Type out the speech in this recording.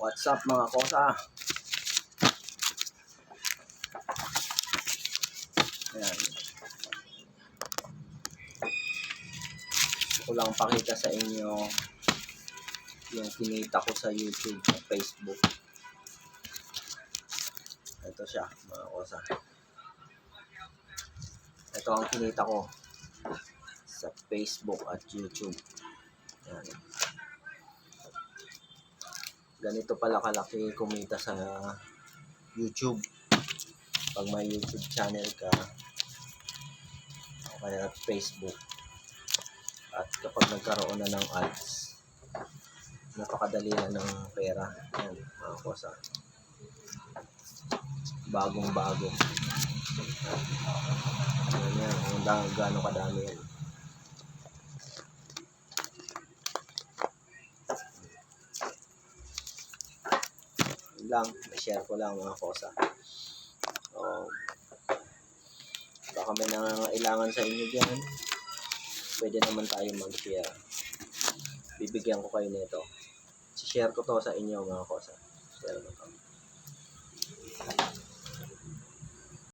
What's up mga kosa? Ayan. Gusto ko lang pakita sa inyo yung kinita ko sa YouTube at Facebook. Ito siya mga kosa. Ito ang kinita ko sa Facebook at YouTube. Ayan. Ganito pala kalaki kumita sa YouTube. Pag may YouTube channel ka o kaya Facebook, at kapag nagkaroon na ng ads, napakadali na ng pera. Yan mga kosa, bagong bago. Yan, kung gaano kadami yan. Lang, share ko lang mga kosa. Baka may nangangailangan sa inyo dyan, pwede naman tayo mag-share. Bibigyan ko kayo nito. Share ko to sa inyo mga kosa. Share mo to.